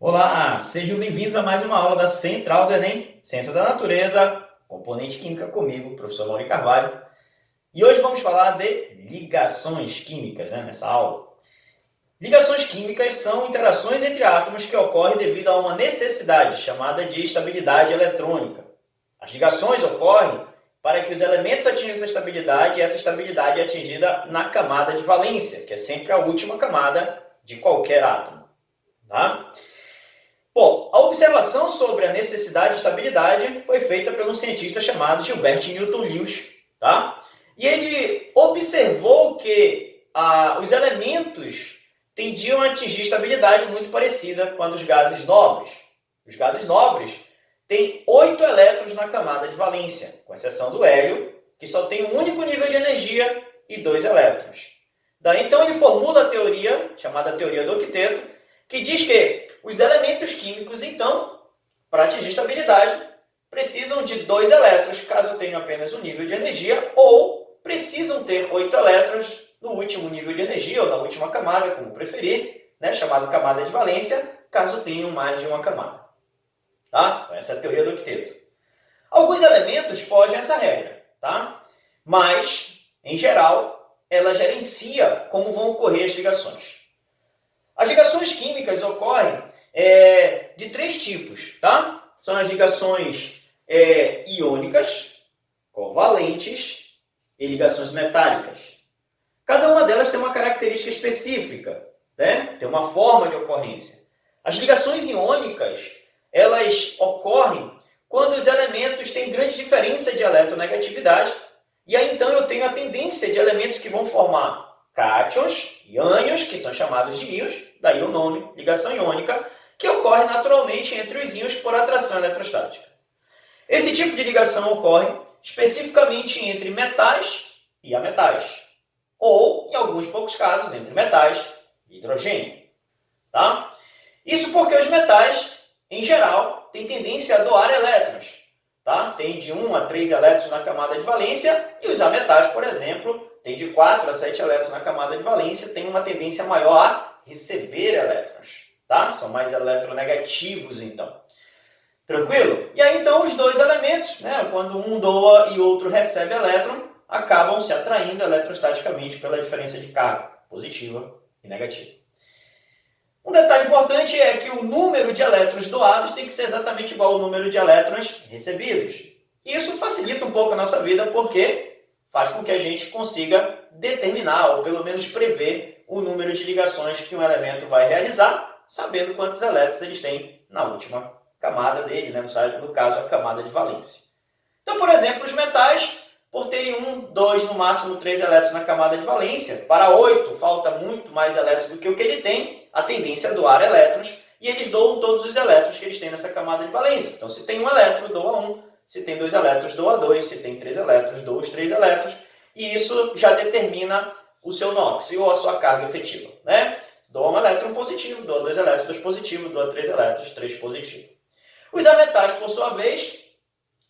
Olá, sejam bem-vindos a mais uma aula da Central do Enem, Ciência da Natureza, componente química comigo, professor Mauri Carvalho. E hoje vamos falar de ligações químicas, nessa aula. Ligações químicas são interações entre átomos que ocorrem devido a uma necessidade chamada de estabilidade eletrônica. As ligações ocorrem para que os elementos atinjam essa estabilidade e essa estabilidade é atingida na camada de valência, que é sempre a última camada de qualquer átomo. Tá? Bom, a observação sobre a necessidade de estabilidade foi feita por um cientista chamado Gilbert Newton Lewis. Tá? E ele observou que os elementos tendiam a atingir estabilidade muito parecida com a dos gases nobres. Os gases nobres têm 8 elétrons na camada de valência, com exceção do hélio, que só tem um único nível de energia e 2 elétrons. Daí, então, ele formula a teoria, chamada teoria do octeto, que diz que os elementos químicos, então, para atingir estabilidade, precisam de 2 elétrons, caso tenham apenas um nível de energia, ou precisam ter 8 elétrons no último nível de energia, ou na última camada, como preferir, chamado camada de valência, caso tenham mais de uma camada. Tá? Então, essa é a teoria do octeto. Alguns elementos fogem a essa regra, tá? Mas, em geral, ela gerencia como vão ocorrer as ligações. As ligações químicas ocorrem de 3 tipos, tá? São as ligações iônicas, covalentes e ligações metálicas. Cada uma delas tem uma característica específica, tem uma forma de ocorrência. As ligações iônicas, elas ocorrem quando os elementos têm grande diferença de eletronegatividade, e aí então eu tenho a tendência de elementos que vão formar cátions e ânions, que são chamados de íons, daí o nome, ligação iônica, que ocorre naturalmente entre os íons por atração eletrostática. Esse tipo de ligação ocorre especificamente entre metais e ametais, ou, em alguns poucos casos, entre metais e hidrogênio. Tá? Isso porque os metais, em geral, têm tendência a doar elétrons. Tá? Tem de 1 a 3 elétrons na camada de valência, e os ametais, por exemplo, tem de 4 a 7 elétrons na camada de valência, tem uma tendência maior a receber elétrons. Tá? São mais eletronegativos, então. Tranquilo? E aí, então, os dois elementos, quando um doa e o outro recebe elétron, acabam se atraindo eletrostaticamente pela diferença de carga, positiva e negativa. Um detalhe importante é que o número de elétrons doados tem que ser exatamente igual ao número de elétrons recebidos. Isso facilita um pouco a nossa vida, porque faz com que a gente consiga determinar, ou pelo menos prever, o número de ligações que um elemento vai realizar, sabendo quantos elétrons eles têm na última camada dele, no caso, a camada de valência. Então, por exemplo, os metais, por terem 1, 2, no máximo 3 elétrons na camada de valência, para 8 falta muito mais elétrons do que o que ele tem, a tendência é doar elétrons, e eles doam todos os elétrons que eles têm nessa camada de valência. Então, se tem 1 elétron, doa 1, se tem 2 elétrons, doa 2, se tem 3 elétrons, doa os 3 elétrons, e isso já determina o seu NOx, ou a sua carga efetiva. Doa 1 elétron positivo, doa 2 elétrons, 2 positivo, doa 3 elétrons, 3 positivo. Os ametais, por sua vez,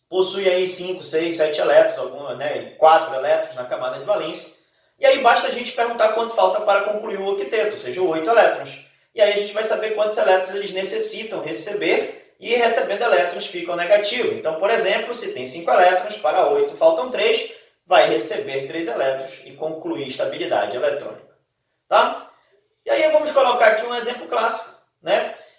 possuem aí 5, 6, 7 elétrons, 4 elétrons na camada de valência. E aí basta a gente perguntar quanto falta para concluir o octeto, ou seja, 8 elétrons. E aí a gente vai saber quantos elétrons eles necessitam receber, e recebendo elétrons ficam negativos. Então, por exemplo, se tem 5 elétrons, para 8 faltam 3, vai receber 3 elétrons e concluir estabilidade eletrônica. Tá? E aí vamos colocar aqui um exemplo clássico,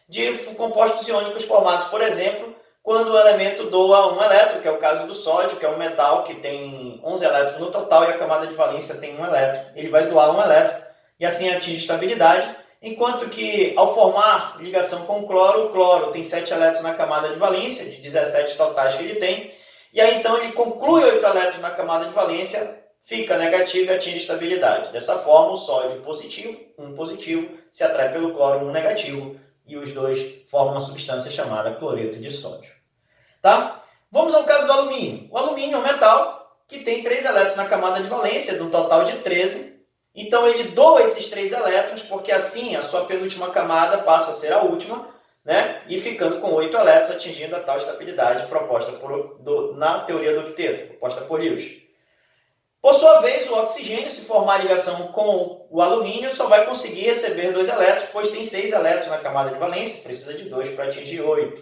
de compostos iônicos formados, por exemplo, quando o elemento doa 1 elétron, que é o caso do sódio, que é um metal que tem 11 elétrons no total e a camada de valência tem 1 elétron. Ele vai doar 1 elétron e assim atinge estabilidade, enquanto que ao formar ligação com o cloro tem 7 elétrons na camada de valência, de 17 totais que ele tem, e aí então ele conclui 8 elétrons na camada de valência, fica negativo e atinge estabilidade. Dessa forma, o sódio positivo, 1 positivo, se atrai pelo cloro, 1 negativo, e os dois formam uma substância chamada cloreto de sódio. Tá? Vamos ao caso do alumínio. O alumínio é um metal que tem 3 elétrons na camada de valência, de um total de 13. Então, ele doa esses 3 elétrons, porque assim a sua penúltima camada passa a ser a última, e ficando com 8 elétrons, atingindo a tal estabilidade proposta na teoria do octeto, proposta por Lewis. Por sua vez, o oxigênio, se formar ligação com o alumínio, só vai conseguir receber 2 elétrons, pois tem 6 elétrons na camada de valência, precisa de 2 para atingir 8.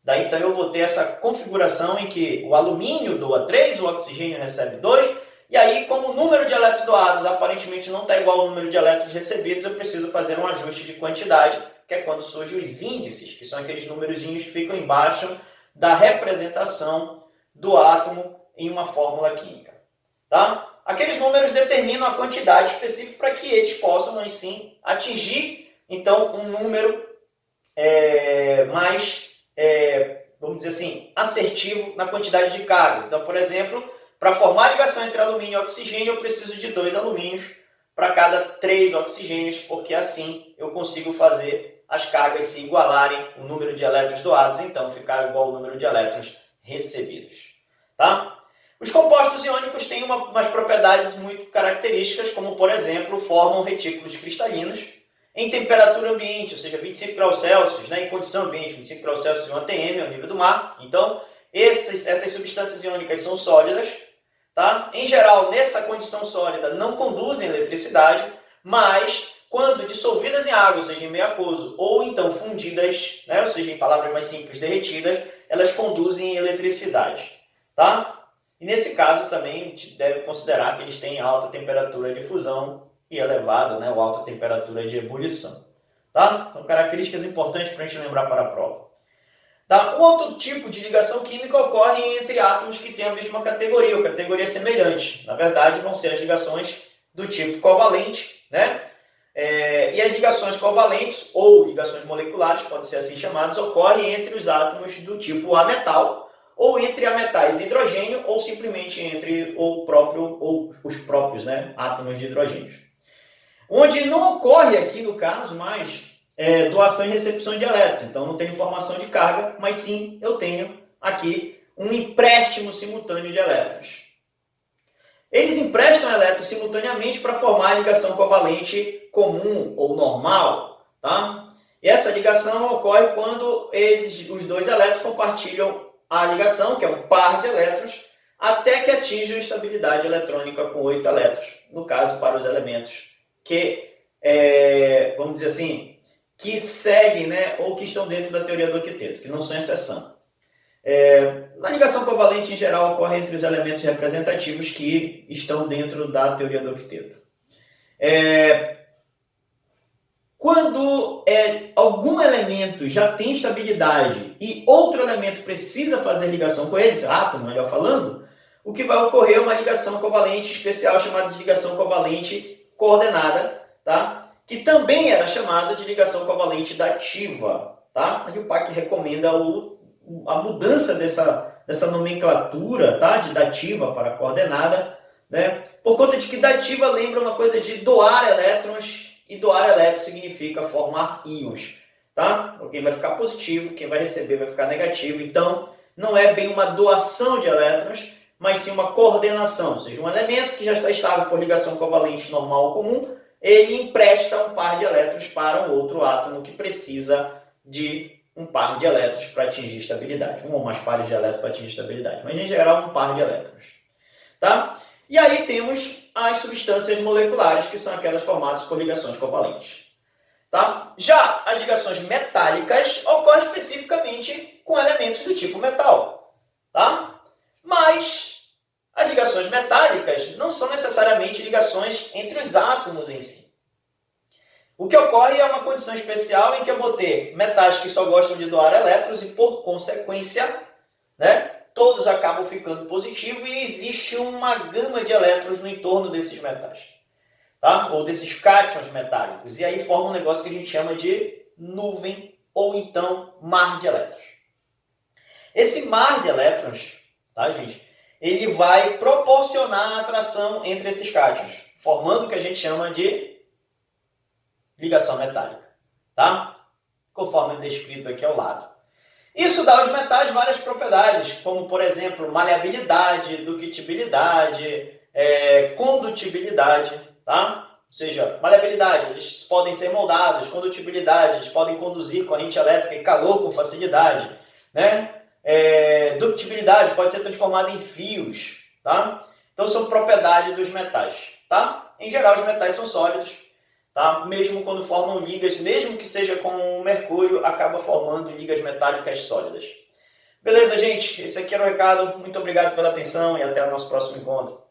Daí, então, eu vou ter essa configuração em que o alumínio doa 3, o oxigênio recebe 2, e aí, como o número de elétrons doados aparentemente não está igual ao número de elétrons recebidos, eu preciso fazer um ajuste de quantidade, que é quando surgem os índices, que são aqueles númerozinhos que ficam embaixo da representação do átomo em uma fórmula química. Tá? Aqueles números determinam a quantidade específica para que eles possam, assim, atingir, então, um número mais, vamos dizer assim, assertivo na quantidade de carga. Então, por exemplo, para formar a ligação entre alumínio e oxigênio, eu preciso de 2 alumínios para cada 3 oxigênios, porque assim eu consigo fazer as cargas se igualarem, o número de elétrons doados, então ficar igual ao número de elétrons recebidos. Tá? Os compostos iônicos têm umas propriedades muito características, como, por exemplo, formam retículos cristalinos em temperatura ambiente, ou seja, 25 graus Celsius, né, em condição ambiente, 25 graus Celsius e 1 atm, ao nível do mar. Então, essas substâncias iônicas são sólidas. Tá? Em geral, nessa condição sólida, não conduzem eletricidade, mas quando dissolvidas em água, ou seja, em meio aquoso, ou então fundidas, né, ou seja, em palavras mais simples, derretidas, elas conduzem eletricidade. Tá? E nesse caso também a gente deve considerar que eles têm alta temperatura de fusão e elevada, né, ou alta temperatura de ebulição. Tá? Então, características importantes para a gente lembrar para a prova. Tá? Um outro tipo de ligação química ocorre entre átomos que têm a mesma categoria, ou categoria semelhante. Na verdade, vão ser as ligações do tipo covalente, né? E as ligações covalentes, ou ligações moleculares, podem ser assim chamadas, ocorrem entre os átomos do tipo ametal, ou entre ametais e hidrogênio, ou simplesmente entre os próprios, né, átomos de hidrogênio. Onde não ocorre aqui, no caso, mais doação e recepção de elétrons. Então, não tenho formação de carga, mas sim eu tenho aqui um empréstimo simultâneo de elétrons. Eles emprestam elétrons simultaneamente para formar a ligação covalente comum ou normal. Tá? E essa ligação ocorre quando os 2 elétrons compartilham a ligação, que é um par de elétrons, até que atinjam estabilidade eletrônica com 8 elétrons. No caso, para os elementos que, vamos dizer assim, que seguem, né, ou que estão dentro da teoria do octeto, que não são exceção. Na ligação covalente, em geral, ocorre entre os elementos representativos que estão dentro da teoria do octeto. Quando algum elemento já tem estabilidade e outro elemento precisa fazer ligação com ele, átomo, melhor falando, o que vai ocorrer é uma ligação covalente especial chamada de ligação covalente coordenada, tá? Que também era chamada de ligação covalente dativa. Tá? Aí o PAC recomenda a mudança dessa nomenclatura, tá? De dativa para coordenada, né? Por conta de que dativa lembra uma coisa de doar elétrons, e doar elétrons significa formar íons. Tá? Quem vai ficar positivo, quem vai receber vai ficar negativo. Então, não é bem uma doação de elétrons, mas sim uma coordenação. Ou seja, um elemento que já está estável por ligação covalente normal ou comum, ele empresta um par de elétrons para um outro átomo que precisa de um par de elétrons para atingir estabilidade. Um ou mais pares de elétrons para atingir estabilidade. Mas, em geral, um par de elétrons. Tá? E aí temos as substâncias moleculares, que são aquelas formadas por ligações covalentes. Tá? Já as ligações metálicas ocorrem especificamente com elementos do tipo metal. Tá? Mas as ligações metálicas não são necessariamente ligações entre os átomos em si. O que ocorre é uma condição especial em que eu vou ter metais que só gostam de doar elétrons e, por consequência, né, todos acabam ficando positivos e existe uma gama de elétrons no entorno desses metais. Tá? Ou desses cátions metálicos. E aí forma um negócio que a gente chama de nuvem ou então mar de elétrons. Esse mar de elétrons, tá, gente? Ele vai proporcionar a atração entre esses cátions, formando o que a gente chama de ligação metálica, tá? Conforme descrito aqui ao lado. Isso dá aos metais várias propriedades, como, por exemplo, maleabilidade, ductibilidade, condutibilidade, tá? Ou seja, maleabilidade, eles podem ser moldados, condutibilidade, eles podem conduzir corrente elétrica e calor com facilidade, né? Ductibilidade pode ser transformada em fios, tá? Então são propriedade dos metais, tá? Em geral os metais são sólidos, tá? Mesmo quando formam ligas, mesmo que seja com o mercúrio, acaba formando ligas metálicas sólidas. Beleza, gente? Esse aqui era o recado. Muito obrigado pela atenção e até o nosso próximo encontro.